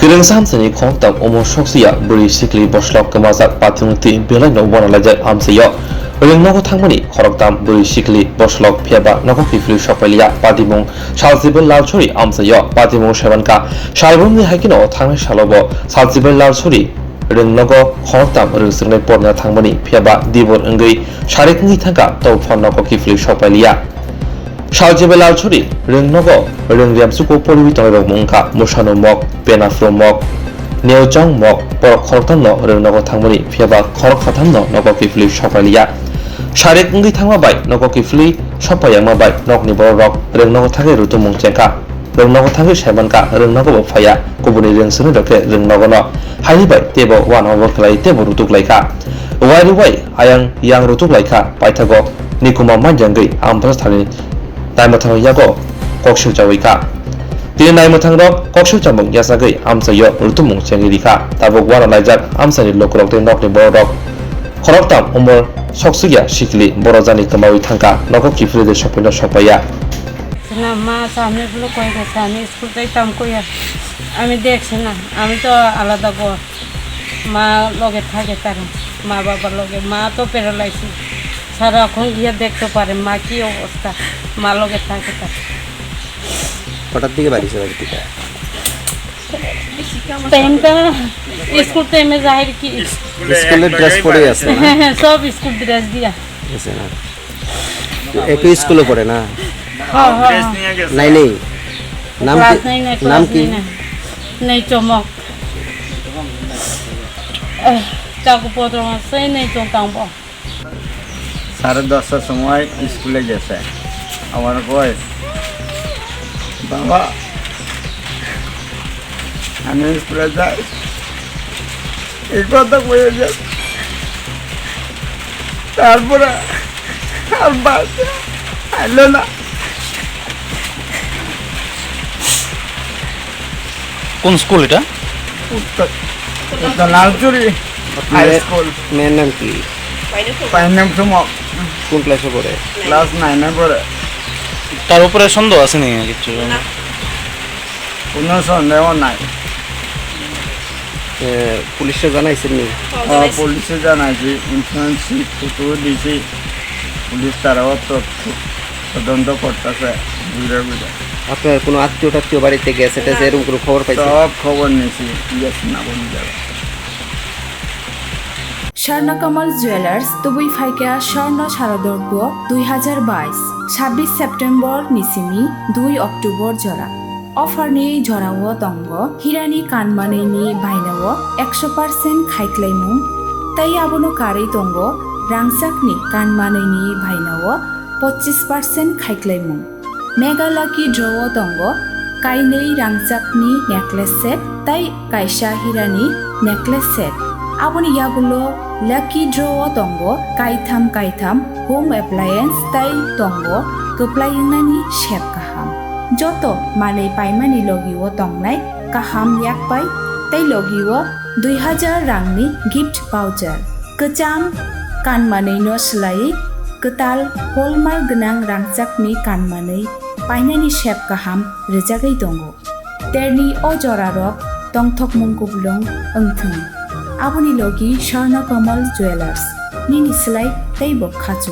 Kereng samsani khongtam omo shoksia buri sikli boslok kemazak patimungti belai no wanalajak amsayo. Reng nogo thangmani khoroktam buri sikli boslok phiaba nogo kifli shokpalia patimung salsibel lalchori amsayo patimung shebanka shalbumni haikino thangnai shalobo salsibel lalchori reng nogo khoroktam rungsungnai porna thangmani phiaba dibor engei sharekni thangka tawphon nogo kifli shokpalia Salsibel lalchori reng nogo reng riamsuko poribitongai rok mungka musano mok penafro mok neojang mok porok khoroktam no reng nogo thangmani phiaba khorok khatam no nogo kifli shokpalia Sharek ngi thangma bai nogo kifli shopayangma bai nokni borok reng nogo thangai rutumung chengka reng nogo thangai shebanka reng nogo bo phaya kubuni reng sunu dokre reng nogo no haini bai tebo wan hobor khlai tebo rutuk laika wai wai ayang yang rutuk laika paithago nikuma manjangai ampras thani naimotang yago kokshu jawika tin naimotang rok kokshu jamung yasagai amsayo rutumung chengi dikha tabok wana laijak amsani lokrok te nokni borok khoroktam umor soksuya shikli borojani kamawi thangka nogo kifli de shopino shopaya না মা সামনে গুলো কই গেছে আমি school যাইতাম কইয়া আমি দেখছি না আমি তো আলাদা ঘর মা লগে থাকে তার মা বাবার লগে মা তো প্যারালাইসিস সারাক্ষণ গিয়ে দেখতে পারে মা কি অবস্থা মা লগে থাকে তার হঠাৎ দিকে বাড়ি থেকে টাইমটা স্কুল টাইমে যাই কি স্কুলের ড্রেস পরে আছে না হ্যাঁ সব স্কুল ড্রেস দিয়া আছে না একই স্কুলে পড়ে না হ্যাঁ হ্যাঁ নাই নেই নাম কি নাম কি নেই চমক কাগজপত্র আছে নেই চমকাঙ্গ 10:30টার সময় স্কুলে গেছে আমার কয় বাবা আমি স্কুলে যাই এই কথা কয়ে যায় তারপরে আর বাসে আইলো না কোন স্কুল এটা উত্তর লালচুরি হাই স্কুল মেয়ের নাম কি পাইনাম সময় কোন ক্লাসে পড়ে ক্লাস 9 এ পড়ে তার উপরে সন্দেহ আছে নি কিছু কোনো সন্দেহ নাই পুলিশে জানাইছেন নি পুলিশে জানাইছি ইন্স্যুরেন্স ফটো দিয়েছি পুলিশ তারাও তদন্ত করতেছে ঘুরে ঘুরে আপনার কোনো আত্মীয় বাড়িতে গেছে টেছে এরকম কোনো খবর পাইছেন সব খবর নিয়েছি গেছি না বলে যাবে স্বর্ণকমল জুয়েলার্স তুবুই ফাইকা স্বর্ণ শারদর্ঘ 2022 26 সেপ্টেম্বর নিসিমি 2 অক্টোবর জরা অফারনি জরাও দঙ্গ হিরানি কানমানেনি বাইনাও 100% খাইক্লাইমু তাই আবনো কারে দঙ্গ রাংসাকনি কানমানেনি বাইনাও 25% খাইক্লাইমু মেগালাকি ড্রও দঙ্গ কাইনেই রাংসাকনি নেকলেস সেট তাই কাইসা হিরানি নেকলেস সেট আপনি ইয়াগুলো লাকি ড্রও দঙ্গ কাইথাম হোম অ্যাপ্লায়েন্স তাই দঙ্গ কপ্লাইনানি শেপ কাহাম যত মানে পাইমানি লগিও দংনাই কাহাম ইয়াক পাই তাই লগিও 2000 রাংনি গিফট ভাউচার কচাম কানমাनै नो सोलायै कताल हलमार्क गोनां रांचाकनि कानमानै पाइनानि शेप काहाम रोजागै दङ तेरनि अजरारक दंथक मुंगुबलुं ओंथों आबुनि लगी स्वर्णकमल जुवेलार्स निनि सोलाय तैबो खाचु